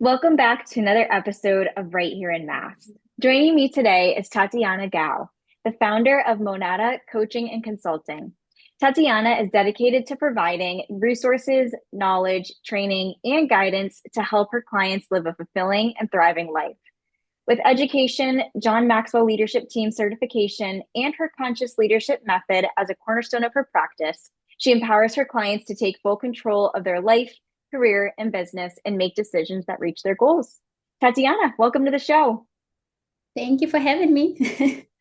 Welcome back to another episode of Right Here in Mass. Joining me today is Tatyana Gao, the founder of Monada Coaching and Consulting. Tatyana is dedicated to providing resources, knowledge, training, and guidance to help her clients live a fulfilling and thriving life. With education, John Maxwell Leadership Team certification, and her conscious leadership method as a cornerstone of her practice, she empowers her clients to take full control of their life, career, and business and make decisions that reach their goals. Tatyana, welcome to the show. Thank you for having me.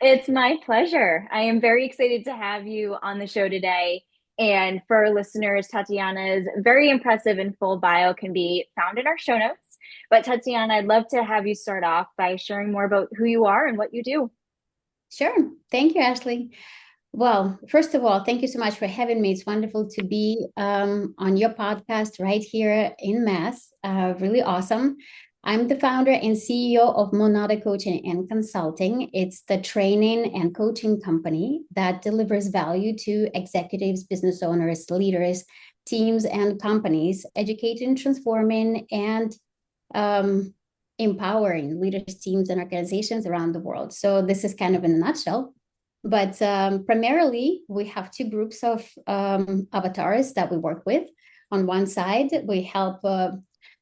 It's my pleasure. I am very excited to have you on the show today. And for our listeners, Tatyana's very impressive and full bio can be found in our show notes. But Tatyana, I'd love to have you start off by sharing more about who you are and what you do. Sure. Thank you, Ashley. Well, first of all, thank you so much for having me. It's wonderful to be on your podcast right here in Mass. Really awesome. I'm the founder and CEO of Monada Coaching and Consulting. It's the training and coaching company that delivers value to executives, business owners, leaders, teams, and companies, educating, transforming, and um, empowering leaders, teams, and organizations around the world. So this is kind of in a nutshell. But primarily, we have two groups of avatars that we work with. On one side, we help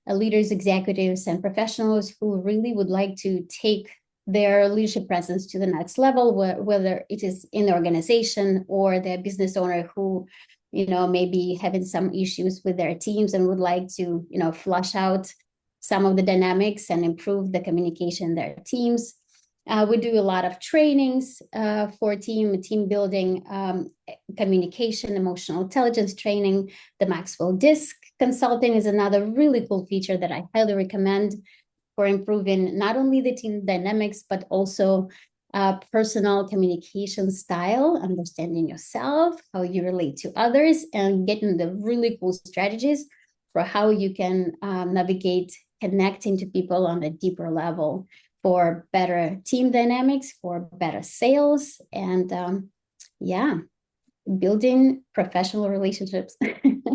leaders, executives, and professionals who really would like to take their leadership presence to the next level, whether it is in the organization or their business owner who, maybe having some issues with their teams and would like to, flush out some of the dynamics and improve the communication in their teams. We do a lot of trainings for team building, communication, emotional intelligence training. The Maxwell Disc Consulting is another really cool feature that I highly recommend for improving not only the team dynamics, but also personal communication style, understanding yourself, how you relate to others, and getting the really cool strategies for how you can navigate connecting to people on a deeper level for better team dynamics, for better sales, and building professional relationships.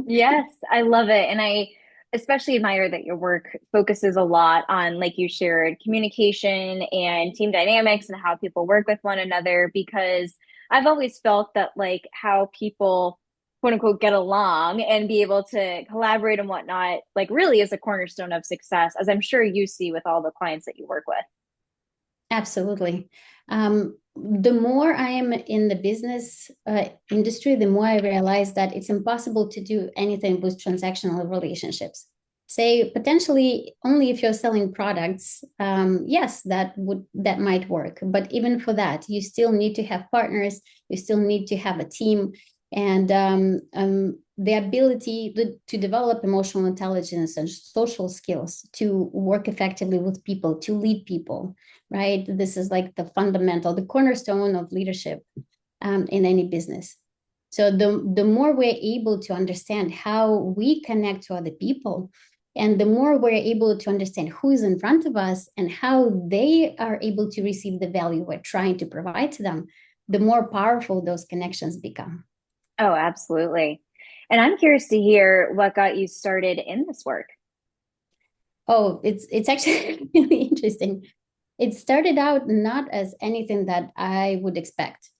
Yes, I love it. And I especially admire that your work focuses a lot on, like you shared, communication and team dynamics and how people work with one another, because I've always felt that, like, how people quote unquote get along and be able to collaborate and whatnot, like, really is a cornerstone of success, as I'm sure you see with all the clients that you work with. Absolutely. The more I am in the business industry, the more I realize that it's impossible to do anything with transactional relationships. Say potentially only if you're selling products, yes, that might work. But even for that, you still need to have partners. You still need to have a team, and the ability to develop emotional intelligence and social skills to work effectively with people, to lead people, right? This is like the fundamental, the cornerstone of leadership in any business. So the more we're able to understand how we connect to other people, and the more we're able to understand who is in front of us and how they are able to receive the value we're trying to provide to them, the more powerful those connections become. Oh, absolutely. And I'm curious to hear what got you started in this work. Oh, it's actually really interesting. It started out not as anything that I would expect.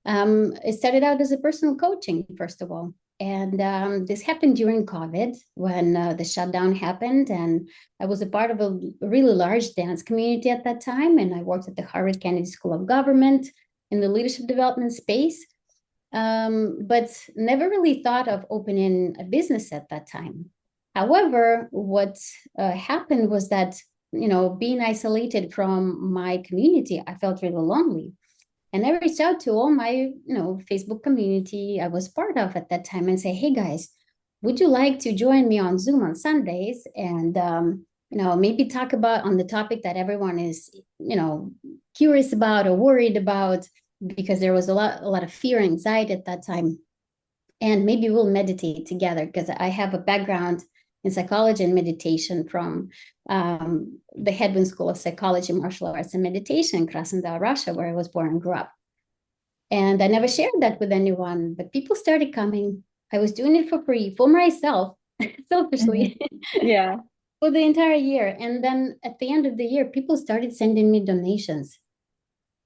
It started out as a personal coaching, first of all. And this happened during COVID when the shutdown happened. And I was a part of a really large dance community at that time. And I worked at the Harvard Kennedy School of Government in the leadership development space, but never really thought of opening a business at that time. However, what happened was that, being isolated from my community, I felt really lonely. And I reached out to all my, Facebook community I was part of at that time and say, hey guys, would you like to join me on Zoom on Sundays and, maybe talk about on the topic that everyone is, curious about or worried about, because there was a lot of fear and anxiety at that time. And maybe we'll meditate together because I have a background in psychology and meditation from the Hedwin School of Psychology, Martial Arts, and Meditation in Krasnodar, Russia, where I was born and grew up. And I never shared that with anyone, but people started coming. I was doing it for free for myself, Mhm. selfishly. Yeah. for the entire year. And then at the end of the year, people started sending me donations.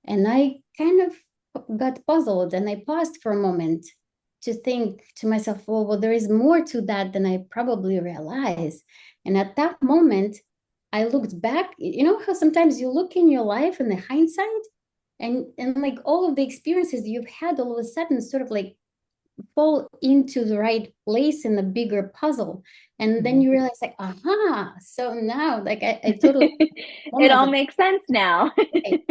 And I kind of got puzzled and I paused for a moment to think to myself, well, there is more to that than I probably realized. And at that moment, I looked back. You know how sometimes you look in your life in the hindsight and like all of the experiences you've had all of a sudden sort of like fall into the right place in the bigger puzzle. And then Mhm. you realize like, aha, so now like I totally It moment all of makes sense now. okay.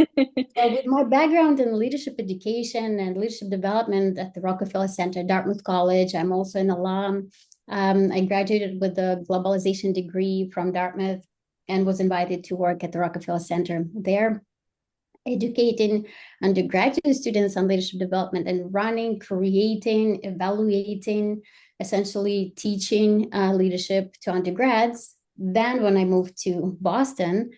So with my background in leadership education and leadership development at the Rockefeller Center, Dartmouth College, I'm also an alum. I graduated with a globalization degree from Dartmouth and was invited to work at the Rockefeller Center there, educating undergraduate students on leadership development and running, creating, evaluating, essentially teaching leadership to undergrads. Then when I moved to Boston,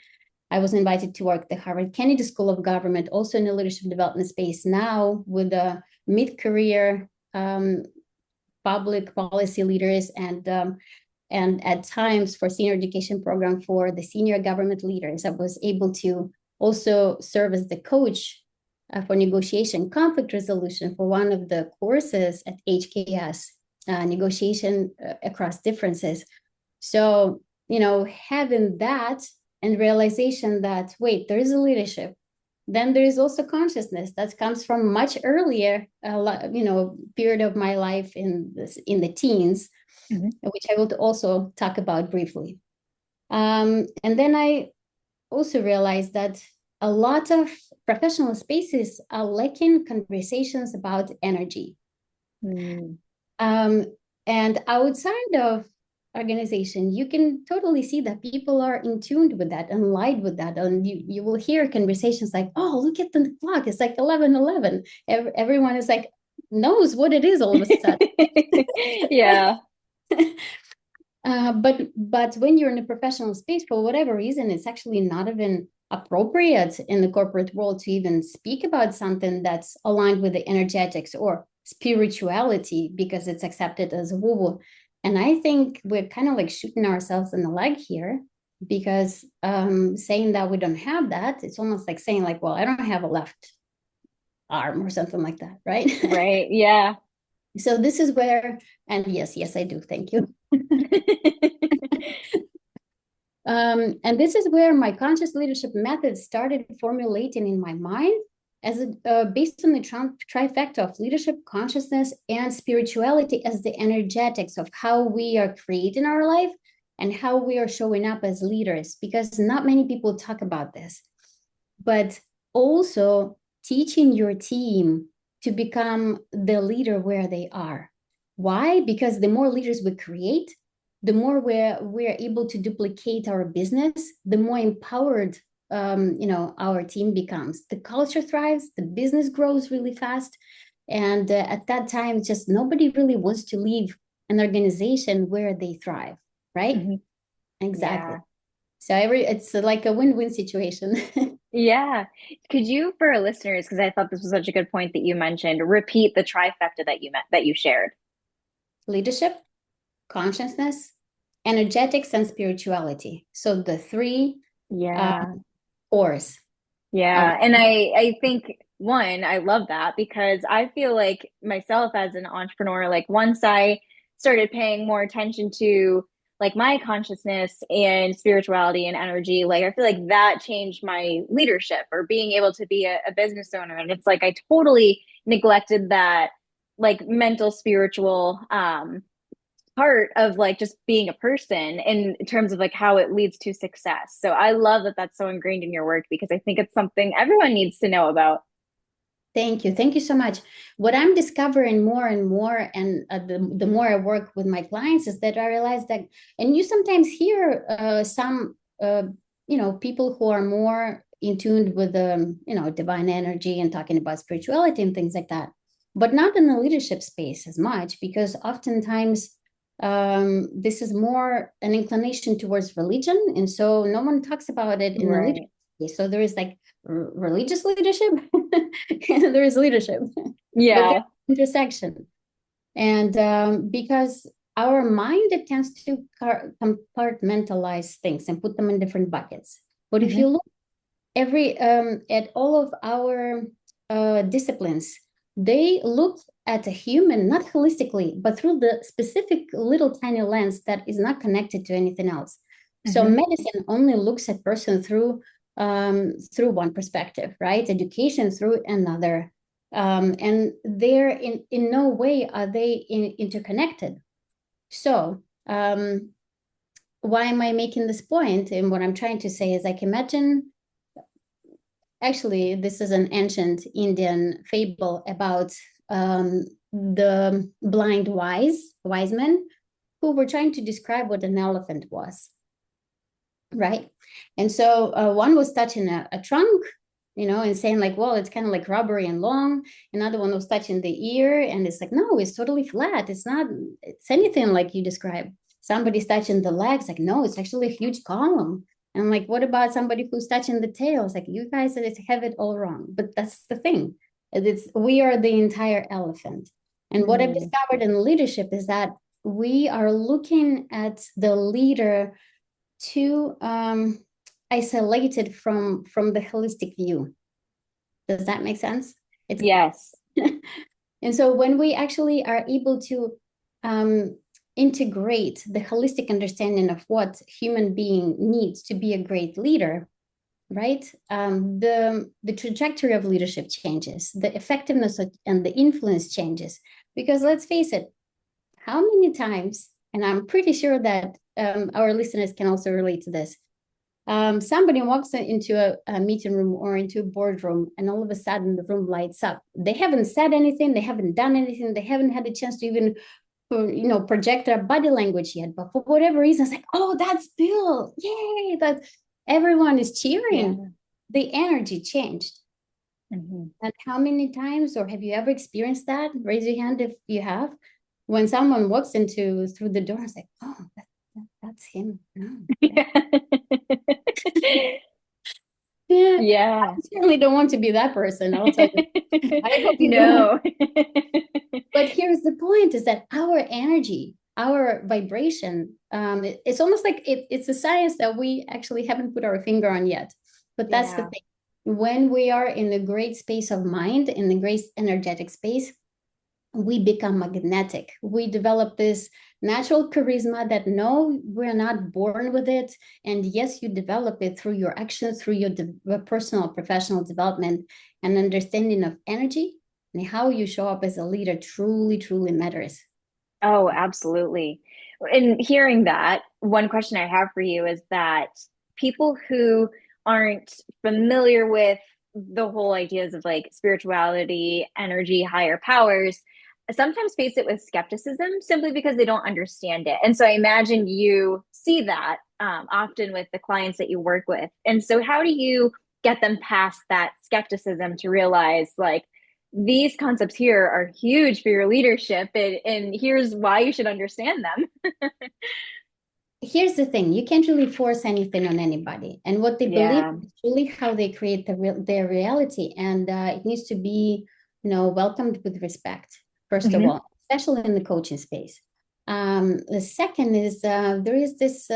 I was invited to work at the Harvard Kennedy School of Government, also in the leadership development space now with a mid-career public policy leaders and at times for senior education program for the senior government leaders. I was able to also serve as the coach for negotiation conflict resolution for one of the courses at HKS, negotiation across differences. So, having that and realization that, wait, there is a leadership. Then there is also consciousness that comes from much earlier, period of my life in the teens, Mhm. which I will also talk about briefly. And then I also realized that a lot of professional spaces are lacking conversations about energy. Mm. Um, and outside of organization, you can totally see that people are in tune with that and light with that. And you will hear conversations like, oh, look at the clock. It's like 11:11. Everyone is like, knows what it is all of a sudden. Yeah. But when you're in a professional space, for whatever reason, it's actually not even appropriate in the corporate world to even speak about something that's aligned with the energetics or spirituality because it's accepted as woo-woo. And I think we're kind of like shooting ourselves in the leg here because saying that we don't have that, it's almost like saying like, well, I don't have a left arm or something like that, right? Right. Yeah. So this is where, and yes, I do. Thank you. And this is where my conscious leadership method started formulating in my mind as based on the trifecta of leadership, consciousness, and spirituality as the energetics of how we are creating our life and how we are showing up as leaders, because not many people talk about this. But also teaching your team to become the leader where they are. Why? Because the more leaders we create, the more we're able to duplicate our business, the more empowered our team becomes. The culture thrives, the business grows really fast, and at that time, just nobody really wants to leave an organization where they thrive, right? Mhm. Exactly. Yeah. So it's like a win-win situation. Yeah. Could you, for our listeners, because I thought this was such a good point that you mentioned, repeat the trifecta that you shared? Leadership, consciousness, energetics, and spirituality. So the three uh, Yeah. cores of Yeah. And I think one, I love that because I feel like myself as an entrepreneur, like once I started paying more attention to like my consciousness and spirituality and energy, like I feel like that changed my leadership or being able to be a business owner. And it's like I totally neglected that like mental spiritual part of like just being a person in terms of like how it leads to success. So I love that that's so ingrained in your work because I think it's something everyone needs to know about. Thank you. Thank you so much. What I'm discovering more and more, and the more I work with my clients, is that I realize that, and you sometimes hear some, people who are more in tune with, divine energy and talking about spirituality and things like that, but not in the leadership space as much, because oftentimes this is more an inclination towards religion. And so no one talks about it in the leadership Right. space. So there is like religious leadership there is leadership but there's Yeah. intersection and because our mind, it tends to compartmentalize things and put them in different buckets. But if you Mm-hmm. look at all of our disciplines, they look at a human not holistically, but through the specific little tiny lens that is not connected to anything else. So Mm-hmm. medicine only looks at person through one perspective, right? Education through another, and they're in no way are they interconnected. So why am I making this point? And what I'm trying to say is, like, imagine, actually, this is an ancient Indian fable about the blind wise men who were trying to describe what an elephant was, right? And so one was touching a trunk, and saying like, well, it's kind of like rubbery and long. Another one was touching the ear, and it's like, no, it's totally flat. It's anything like you described. Somebody's touching the legs, like, no, it's actually a huge column. And I'm like, what about somebody who's touching the tail? It's like, you guys have it all wrong. But that's the thing. We are the entire elephant. And what I've Mm. discovered in leadership is that we are looking at the leader too isolated from the holistic view. Does that make sense? It's Yes. And so when we actually are able to integrate the holistic understanding of what human being needs to be a great leader, right? The trajectory of leadership changes, the effectiveness and the influence changes. Because let's face it, how many times, and I'm pretty sure that our listeners can also relate to this. Somebody walks into a meeting room or into a boardroom, and all of a sudden the room lights up. They haven't said anything, they haven't done anything, they haven't had a chance to even, project their body language yet. But for whatever reason, it's like, oh, that's Bill! Yay! That everyone is Yeah. cheering. The energy changed. Mm-hmm. And how many times, or have you ever experienced that? Raise your hand if you have. When someone walks through the door, it's like, oh, that's him. Oh, yeah. Yeah, Yeah. I certainly don't want to be that person. I'll tell you. I hope you don't. No. But here's the point: is that our energy, our vibration, it's almost like it's a science that we actually haven't put our finger on yet. But that's the Yeah. thing. When we are in a great space of mind, in the great energetic space, we become magnetic. We develop this natural charisma that no, we're not born with it. And yes, you develop it through your actions, through your personal, professional development and understanding of energy, and how you show up as a leader truly, truly matters. Oh, absolutely. And hearing that, one question I have for you is that people who aren't familiar with the whole ideas of like spirituality, energy, higher powers, sometimes face it with skepticism simply because they don't understand it. And so I imagine you see that often with the clients that you work with. And so, how do you get them past that skepticism to realize, like, these concepts here are huge for your leadership, and here's why you should understand them? Here's the thing: you can't really force anything on anybody, and what they believe Yeah. is really how they create their reality, and it needs to be, welcomed with respect, first of Mm-hmm. all, especially in the coaching space. The second is, there is this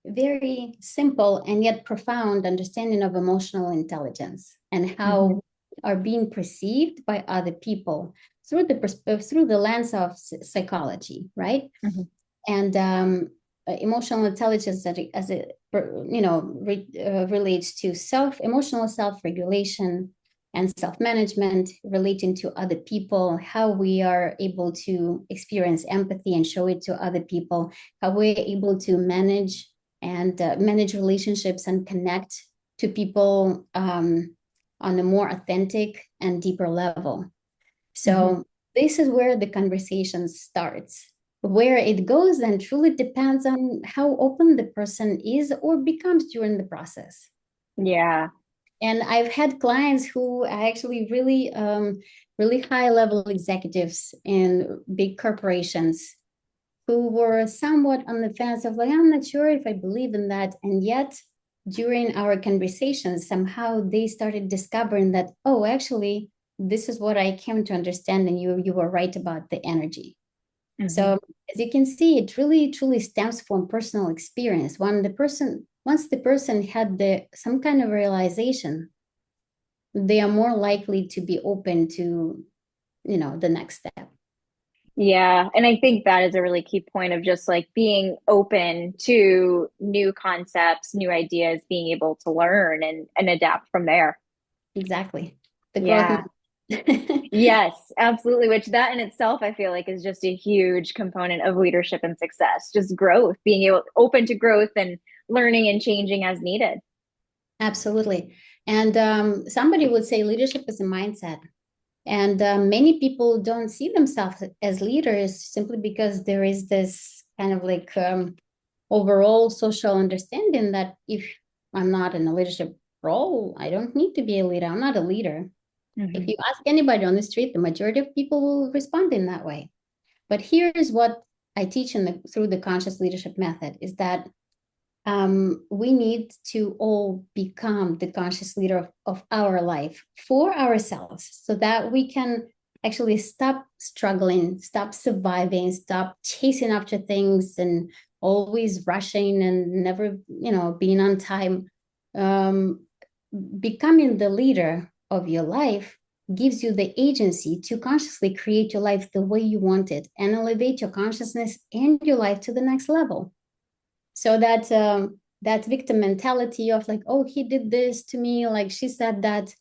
very simple and yet profound understanding of emotional intelligence and how Mm-hmm. we are being perceived by other people through the lens of psychology, right? Mm-hmm. And emotional intelligence, as it relates to emotional self-regulation and self-management, relating to other people, how we are able to experience empathy and show it to other people, how we're able to manage relationships and connect to people on a more authentic and deeper level. Mm-hmm. So this is where the conversation starts. Where it goes then truly depends on how open the person is or becomes during the process. Yeah. And I've had clients who are actually really, really high level executives in big corporations who were somewhat on the fence of like, I'm not sure if I believe in that. And yet, during our conversations, somehow they started discovering that, oh, actually, this is what I came to understand, and you were right about the energy. Hmm. So as you can see, it really truly stems from personal experience. Once the person had some kind of realization, they are more likely to be open to, the next step. Yeah. And I think that is a really key point of just like being open to new concepts, new ideas, being able to learn and adapt from there. Exactly. The growth. Yeah. Yes, absolutely. Which that in itself, I feel like is just a huge component of leadership and success. Just growth, being able open to growth and learning and changing as needed. Absolutely. And somebody would say leadership is a mindset. And many people don't see themselves as leaders simply because there is this kind of like overall social understanding that if I'm not in a leadership role, I don't need to be a leader. I'm not a leader. If Hmm. you ask anybody on the street, the majority of people will respond in that way. But here's what I teach through the conscious leadership method is that we need to all become the conscious leader of our life for ourselves so that we can actually stop struggling, stop surviving, stop chasing after things and always rushing and never, being on time. Um, Becoming the leader of your life gives you the agency to consciously create your life the way you want it and elevate your consciousness and your life to the next level. So that victim mentality of like, oh, he did this to me, like she said that,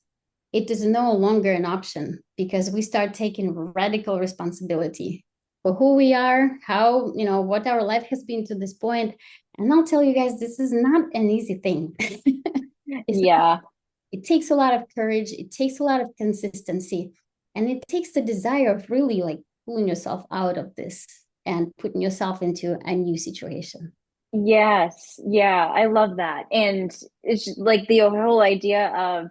it is no longer an option because we start taking radical responsibility for who we are, how, what our life has been to this point. And I'll tell you guys, this is not an easy thing. It's not, Yeah. it takes a lot of courage, it takes a lot of consistency, and it takes the desire of really like pulling yourself out of this and putting yourself into a new situation. Yes. Yeah. I love that. And it's just like the whole idea of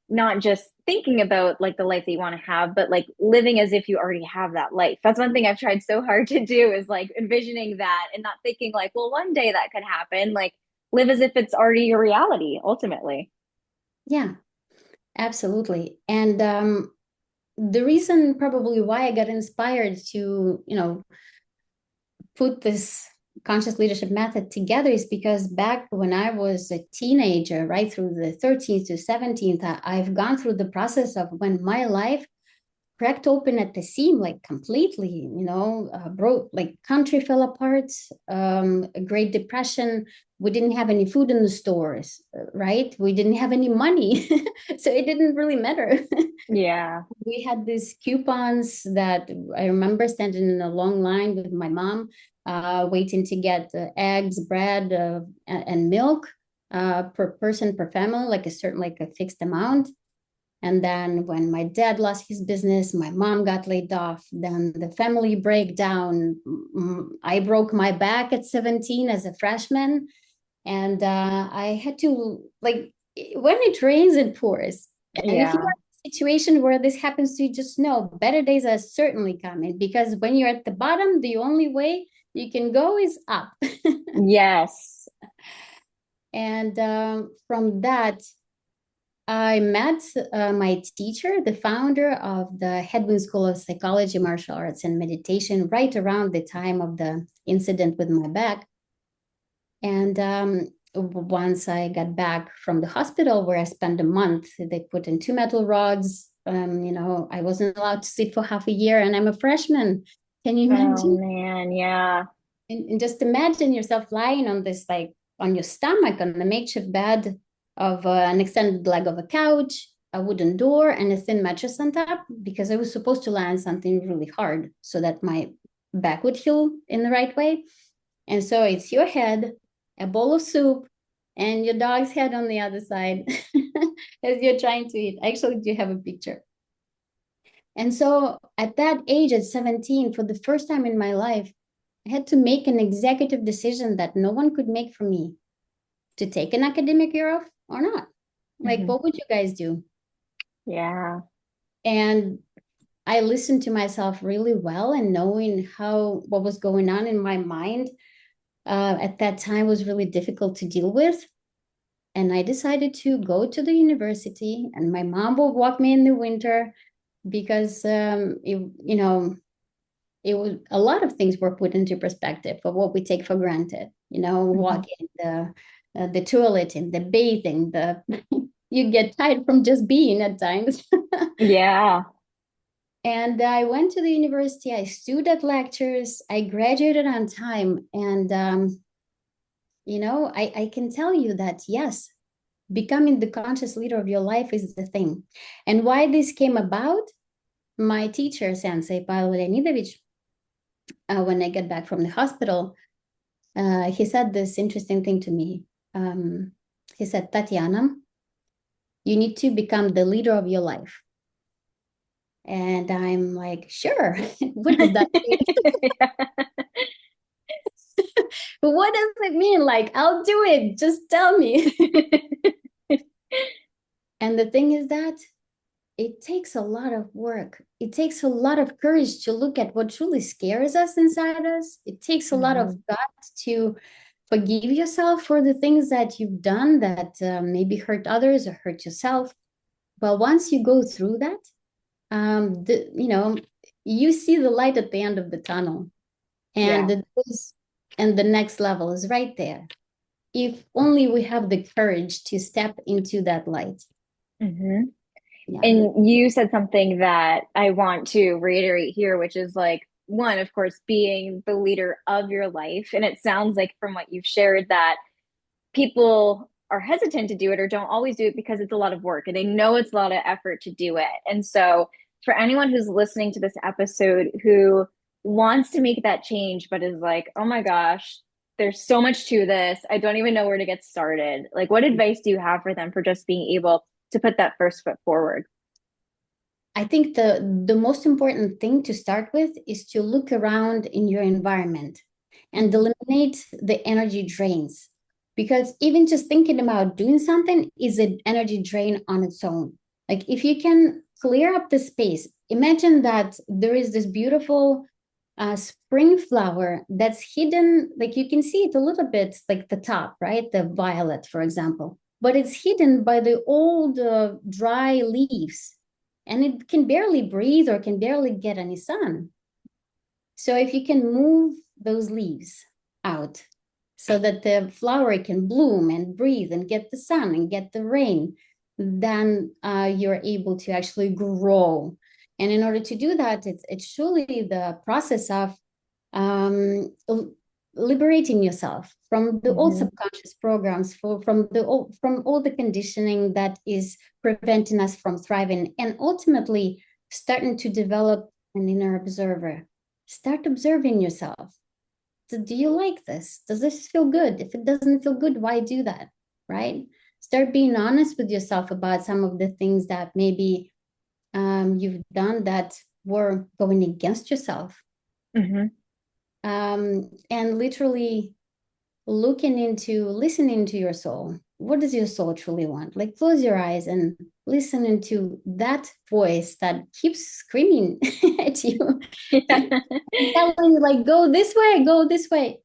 not just thinking about like the life that you want to have, but like living as if you already have that life. That's one thing I've tried so hard to do is like envisioning that and not thinking like, well, one day that could happen. Like live as if it's already your reality ultimately. Yeah, absolutely. And the reason probably why I got inspired to, put this conscious leadership method together is because back when I was a teenager, right through the 13th to 17th, I've gone through the process of when my life cracked open at the seam, like completely, broke, like country fell apart, a Great Depression. We didn't have any food in the stores, right? We didn't have any money. So it didn't really matter. Yeah. We had these coupons that I remember standing in a long line with my mom, waiting to get eggs, bread, and milk per person per family, like a fixed amount. And then when my dad lost his business, my mom got laid off, then the family breakdown. I broke my back at 17 as a freshman. And I had to, like, when it rains, it pours. And if you Yeah. are in a situation where this happens to you, just know better days are certainly coming because when you're at the bottom, the only way you can go is up. Yes. And from that, I met my teacher, the founder of the Headwind School of Psychology, Martial Arts, and Meditation, right around the time of the incident with my back. And once I got back from the hospital where I spent a month, they put in two metal rods. I wasn't allowed to sit for half a year, and I'm a freshman. Can you Oh imagine? man. Yeah. And just imagine yourself lying on this, like on your stomach, on the makeshift bed of an extended leg of a couch, a wooden door, and a thin mattress on top, because I was supposed to lie on something really hard so that my back would heal in the right way. And so it's your head, a bowl of soup, and your dog's head on the other side as you're trying to eat. I actually do have a picture. And so at that age, at 17, for the first time in my life, I had to make an executive decision that no one could make for me to take an academic year off or not. Like, Hmm. what would you guys do? Yeah. And I listened to myself really well, and knowing what was going on in my mind at that time was really difficult to deal with. And I decided to go to the university, and my mom will walk me in the winter because a lot of things were put into perspective of what we take for granted. Mhm. Walking, the toilet, and the bathing, the you get tired from just being at times. Yeah. And I went to the university, I stood at lectures, I graduated on time. And, I can tell you that, yes, becoming the conscious leader of your life is the thing. And why this came about, my teacher, Sensei Pavel Leonidovich, when I get back from the hospital, he said this interesting thing to me. He said, Tatyana, you need to become the leader of your life. And I'm like, sure. What does that mean? But what does it mean? Like, I'll do it. Just tell me. And the thing is that it takes a lot of work. It takes a lot of courage to look at what truly scares us inside us. It takes a lot of Mhm. guts to forgive yourself for the things that you've done that maybe hurt others or hurt yourself. But once you go through that, you see the light at the end of the tunnel, and Yeah. the next level is right there. If only we have the courage to step into that light. hmm Yeah. And you said something that I want to reiterate here, which is like, one, of course, being the leader of your life. And it sounds like from what you've shared that people are hesitant to do it or don't always do it because it's a lot of work and they know it's a lot of effort to do it. And so, for anyone who's listening to this episode who wants to make that change, but is like, oh my gosh, there's so much to this. I don't even know where to get started. Like, what advice do you have for them for just being able to put that first foot forward? I think the most important thing to start with is to look around in your environment and Mm-hmm. eliminate the energy drains. Because even just thinking about doing something is an energy drain on its own. Like if you can clear up the space, imagine that there is this beautiful spring flower that's hidden, like you can see it a little bit, like the top, right? The violet, for example, but it's hidden by the old dry leaves, and it can barely breathe or can barely get any sun. So if you can move those leaves out so that the flower can bloom and breathe and get the sun and get the rain, then you're able to actually grow. And in order to do that, it's truly the process of um, liberating yourself from the old Mm-hmm. subconscious programs, from all the conditioning that is preventing us from thriving, and ultimately starting to develop an inner observer. Start observing yourself. So do you like this? Does this feel good? If it doesn't feel good, why do that? Right? Start being honest with yourself about some of the things that maybe you've done that were going against yourself. Mm-hmm. And literally listening to your soul. What does your soul truly want? Like close your eyes and listen to that voice that keeps screaming at you and Yeah. telling you like, go this way.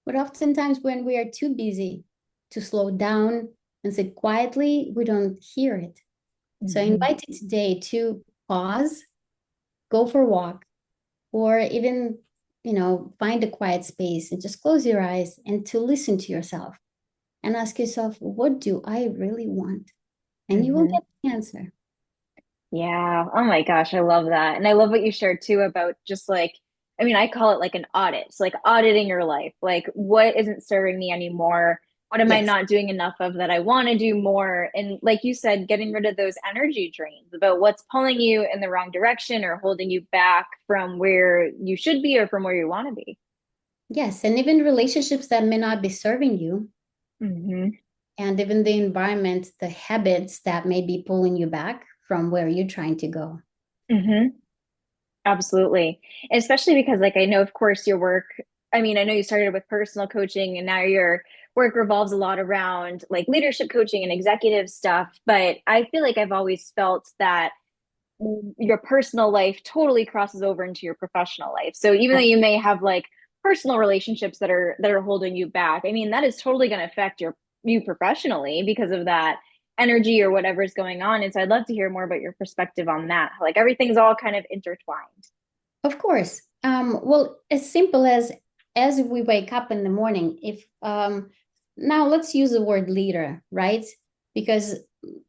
But oftentimes when we are too busy to slow down and sit quietly, we don't hear it. So I Mm-hmm. invite you today to pause, go for a walk, or even find a quiet space and just close your eyes and to listen to yourself and ask yourself, what do I really want? And you will Mm-hmm. get the answer. Yeah. Oh my gosh, I love that. And I love what you shared too about just like, I mean, I call it like an audit. So like auditing your life. Like what isn't serving me anymore? What am I Yes. not doing enough of that I want to do more? And like you said, getting rid of those energy drains about what's pulling you in the wrong direction or holding you back from where you should be or from where you want to be. Yes, and even relationships that may not be serving you, Mm-hmm. and even the environment, the habits that may be pulling you back from where you're trying to go. Mm-hmm. Absolutely. Especially because, like, I know, of course, your work, I mean, I know you started with personal coaching and now your work revolves a lot around like leadership coaching and executive stuff. But I feel like I've always felt that your personal life totally crosses over into your professional life. So even though you may have like personal relationships that are holding you back, I mean, that is totally going to affect you professionally because of that energy or whatever's going on. And so I'd love to hear more about your perspective on that. Like everything's all kind of intertwined. Of course. Well, as simple as we wake up in the morning, if now let's use the word leader, right? Because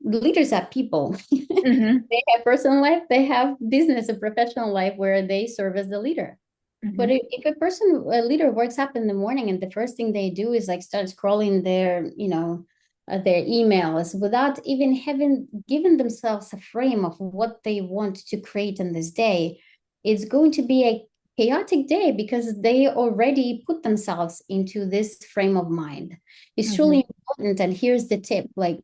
leaders are people. Mm-hmm. They have personal life, they have business and professional life where they serve as the leader. But Mm-hmm. if a leader wakes up in the morning and the first thing they do is like start scrolling their emails without even having given themselves a frame of what they want to create in this day, it's going to be a chaotic day because they already put themselves into this frame of mind. It's Mm-hmm. truly important. And here's the tip, like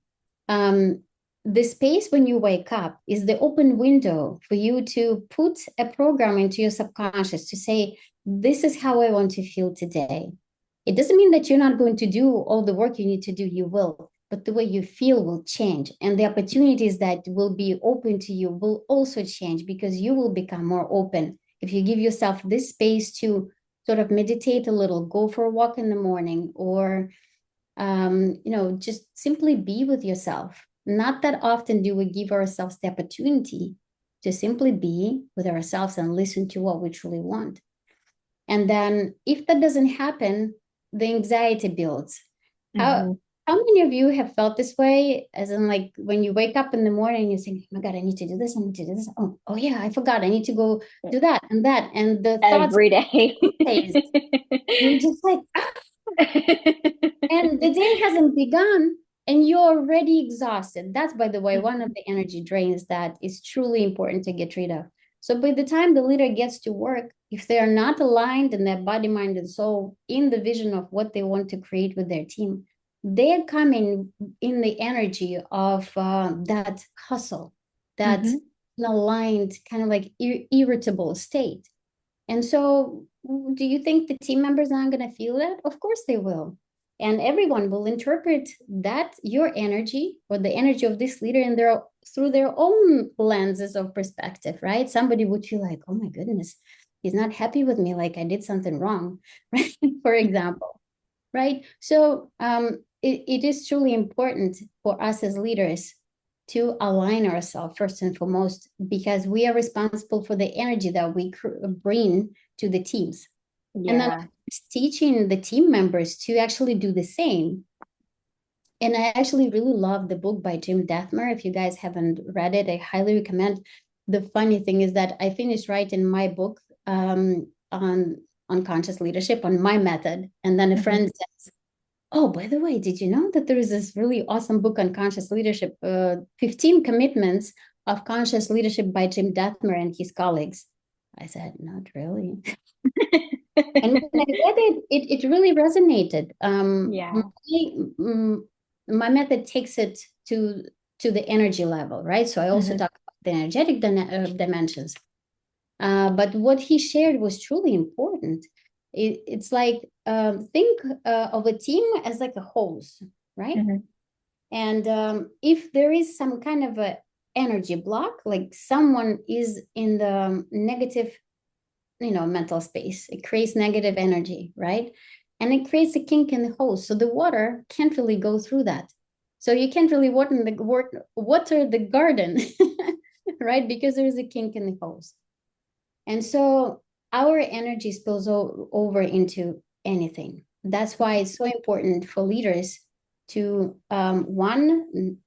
um, the space when you wake up is the open window for you to put a program into your subconscious to say, this is how I want to feel today. It doesn't mean that you're not going to do all the work you need to do, you will, but the way you feel will change. And the opportunities that will be open to you will also change because you will become more open. If you give yourself this space to sort of meditate a little, go for a walk in the morning, or just simply be with yourself. Not that often do we give ourselves the opportunity to simply be with ourselves and listen to what we truly want. And then if that doesn't happen, the anxiety builds. How Mm-hmm. how many of you have felt this way? As in, like when you wake up in the morning, you think, oh my God, I need to do this, I need to do this. Oh yeah, I forgot. I need to go do that and that. And the thoughts Every day. phase. You're just like, and the day hasn't begun and you're already exhausted. That's, by the way, one of the energy drains that is truly important to get rid of. So by the time the leader gets to work, if they are not aligned in their body, mind, and soul in the vision of what they want to create with their team, they're coming in the energy of that hustle, that Mm-hmm. aligned, kind of like irritable state. And so, do you think the team members aren't going to feel that? Of course they will. And everyone will interpret that your energy or the energy of this leader in their through their own lenses of perspective, right? Somebody would feel like, oh my goodness, he's not happy with me, like I did something wrong, right? For example, right? So it is truly important for us as leaders to align ourselves first and foremost because we are responsible for the energy that we bring to the teams. And then Yeah. teaching the team members to actually do the same. And I actually really love the book by Jim Dathmer. If you guys haven't read it, I highly recommend. The funny thing is that I finished writing my book on conscious leadership, on my method. And then a Mm-hmm. friend says, oh, by the way, did you know that there is this really awesome book on conscious leadership, 15 Commitments of Conscious Leadership by Jim Dathmer and his colleagues? I said, not really. And when I read it really resonated. Yeah. My method takes it to the energy level, right? So I also Mm-hmm. talk about the energetic dimensions. But what he shared was truly important. It's like think of a team as like a hose, right? Mm-hmm. And if there is some kind of a energy block, like someone is in the negative, mental space, it creates negative energy, right? And it creates a kink in the hose, so the water can't really go through that. So you can't really water the garden, right? Because there's a kink in the hose. And so our energy spills over into anything. That's why it's so important for leaders to, one,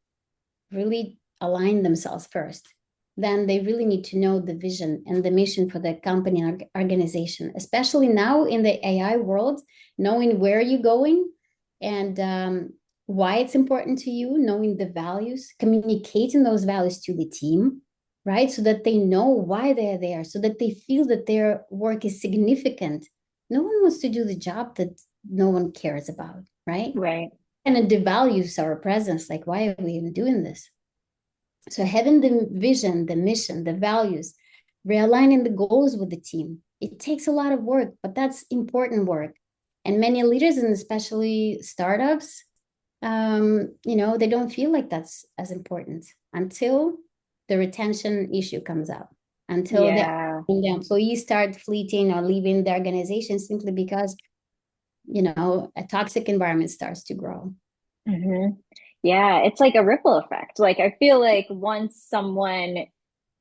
really align themselves first. Then they really need to know the vision and the mission for the company and organization, especially now in the AI world, knowing where you're going and why it's important to you, knowing the values, communicating those values to the team, right? So that they know why they're there, so that they feel that their work is significant. No one wants to do the job that no one cares about, right? Right. And it devalues our presence. Like, why are we even doing this? So having the vision, the mission, the values, realigning the goals with the team, it takes a lot of work, but that's important work. And many leaders, and especially startups, they don't feel like that's as important until the retention issue comes up, until Yeah. the employees start fleeting or leaving the organization simply because, a toxic environment starts to grow. Mm-hmm. Yeah. It's like a ripple effect. Like, I feel like once someone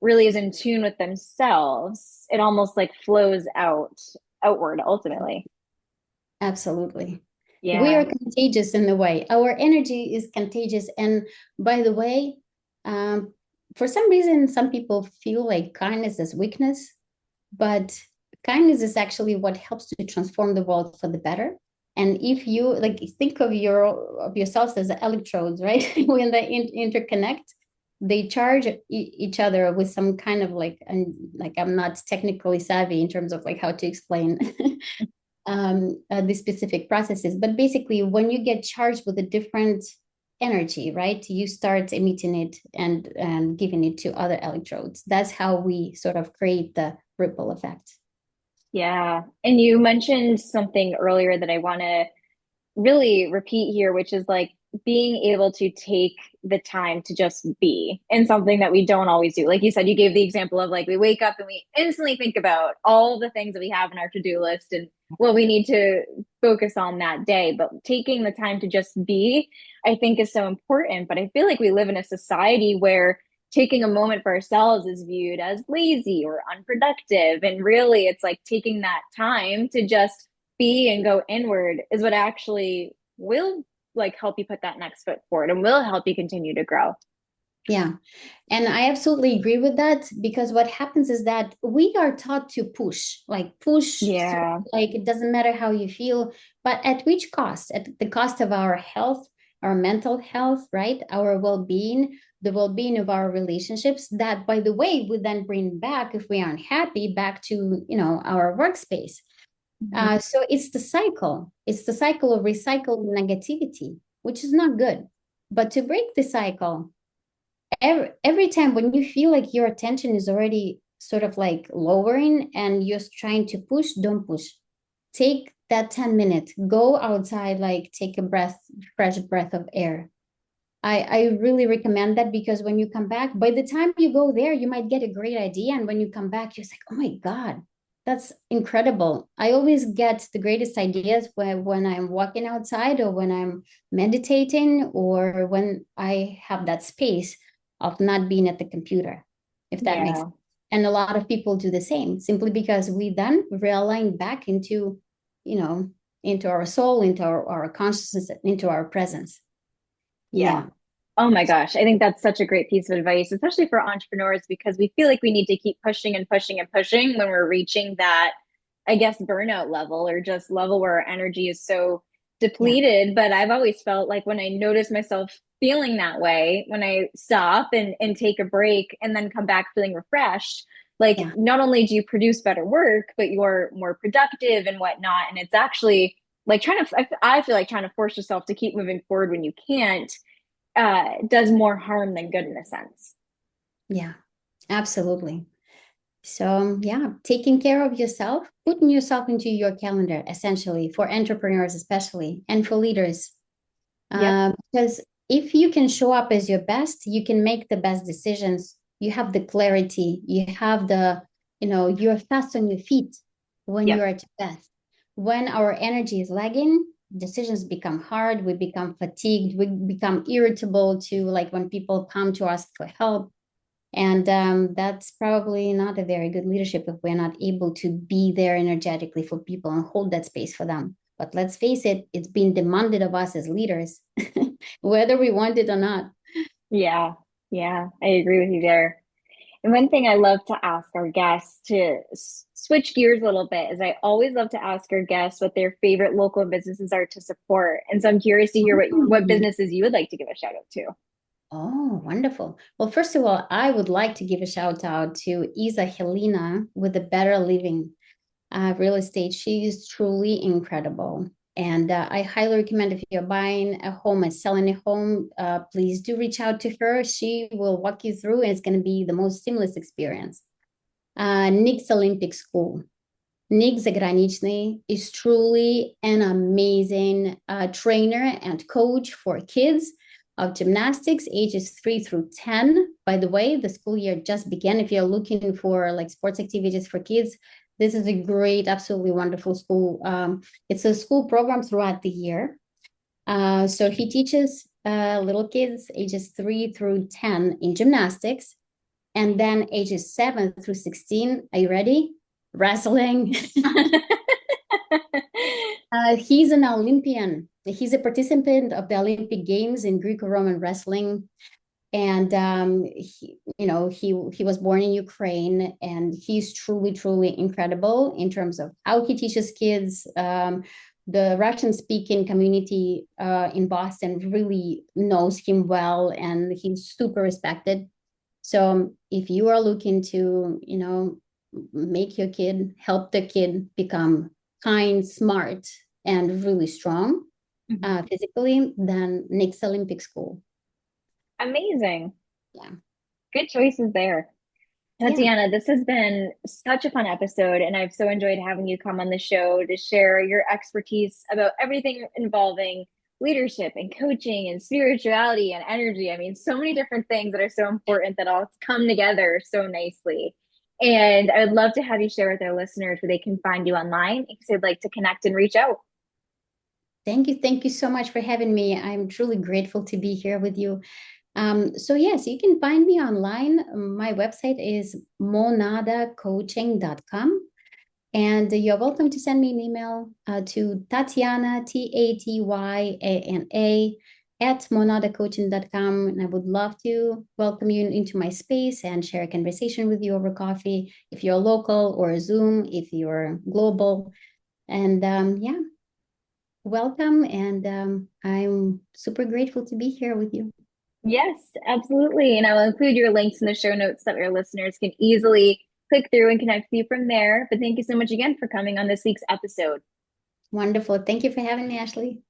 really is in tune with themselves, it almost like flows outward ultimately. Absolutely. We Yeah. are contagious in the way. Our energy is contagious. And by the way, um, for some reason, some people feel like kindness is weakness, but kindness is actually what helps to transform the world for the better. And if you like think of yourselves as electrodes, right? When they interconnect, they charge each other with some kind of like, and like I'm not technically savvy in terms of like how to explain the specific processes. But basically, when you get charged with a different energy, right, you start emitting it and giving it to other electrodes. That's how we sort of create the ripple effect. Yeah. And you mentioned something earlier that I want to really repeat here, which is like being able to take the time to just be in something that we don't always do. Like you said, you gave the example of like we wake up and we instantly think about all the things that we have in our to-do list and what we need to focus on that day. But taking the time to just be, I think is so important. But I feel like we live in a society where taking a moment for ourselves is viewed as lazy or unproductive. And really, it's like taking that time to just be and go inward is what actually will like help you put that next foot forward and will help you continue to grow. Yeah. And I absolutely agree with that because what happens is that we are taught to push, like push through, Yeah. like it doesn't matter how you feel, but at which cost? At the cost of our health, our mental health, right? Our well-being, the well-being of our relationships that, by the way, we then bring back if we aren't happy back to, our workspace. Mm-hmm. So it's the cycle. It's the cycle of recycled negativity, which is not good. But to break the cycle, every time when you feel like your attention is already sort of like lowering and you're trying to push, don't push. Take that 10 minutes, go outside, like take a fresh breath of air. I really recommend that because when you come back, by the time you go there, you might get a great idea. And when you come back, you're like, oh my God, that's incredible. I always get the greatest ideas when I'm walking outside or when I'm meditating or when I have that space of not being at the computer, if that makes sense. Yeah. And a lot of people do the same simply because we then realign back into, you know, into our soul, into our consciousness, into our presence. Yeah. Yeah. Oh my gosh. I think that's such a great piece of advice, especially for entrepreneurs, because we feel like we need to keep pushing and pushing and pushing when we're reaching that, I guess, burnout level or just level where our energy is so Yeah. depleted. But I've always felt like when I notice myself feeling that way, when I stop and take a break and then come back feeling refreshed, like Yeah. not only do you produce better work, but you're more productive and whatnot. And it's actually like I feel like trying to force yourself to keep moving forward when you can't does more harm than good in a sense. Yeah. Absolutely. So, yeah, taking care of yourself, putting yourself into your calendar, essentially, for entrepreneurs, especially, and for leaders. Yep. Because if you can show up as your best, you can make the best decisions. You have the clarity, you have you're fast on your feet when Yep. you're at your best. When our energy is lagging, decisions become hard, we become fatigued, we become irritable to like when people come to us for help and that's probably not a very good leadership if we're not able to be there energetically for people and hold that space for them. But let's face it, it's being demanded of us as leaders, whether we want it or not. Yeah. Yeah. I agree with you there. And one thing I love to ask our guests to switch gears a little bit is I always love to ask our guests what their favorite local businesses are to support. And so I'm curious to hear what Mm. businesses you would like to give a shout out to. Oh, wonderful. Well, first of all, I would like to give a shout out to Isa Helena with the Better Living real estate. She is truly incredible. And I highly recommend if you're buying a home and selling a home, please do reach out to her. She will walk you through, and it's going to be the most seamless experience. Nick's Olympic School. Nick Zagranichny is truly an amazing trainer and coach for kids of gymnastics ages 3 through 10. By the way, the school year just began. If you're looking for like sports activities for kids, this is a great, absolutely wonderful school. It's a school program throughout the year. So he teaches little kids ages 3 through 10 in gymnastics. And then ages 7 through 16, are you ready? Wrestling. He's an Olympian. He's a participant of the Olympic Games in Greco-Roman wrestling. And he was born in Ukraine, and he's truly incredible in terms of how he teaches kids. The Russian-speaking community in Boston really knows him well, and he's super respected. So if you are looking to, make your kid, help the kid become kind, smart, and really strong physically, then Nick's Olympic School. Amazing. Yeah. Good choices there. Yeah. Tatyana, this has been such a fun episode, and I've so enjoyed having you come on the show to share your expertise about everything involving leadership and coaching and spirituality and energy. I mean, so many different things that are so important that all come together so nicely. And I would love to have you share with our listeners where they can find you online if they'd like to connect and reach out. Thank you. Thank you so much for having me. I'm truly grateful to be here with you. So yes, you can find me online. My website is monadacoaching.com. And you're welcome to send me an email to Tatyana, Tatyana, at monadacoaching.com. And I would love to welcome you into my space and share a conversation with you over coffee if you're local, or Zoom if you're global. And yeah, welcome. And I'm super grateful to be here with you. Yes, absolutely. And I will include your links in the show notes so that your listeners can easily click through and connect with you from there. But thank you so much again for coming on this week's episode. Wonderful. Thank you for having me, Ashley.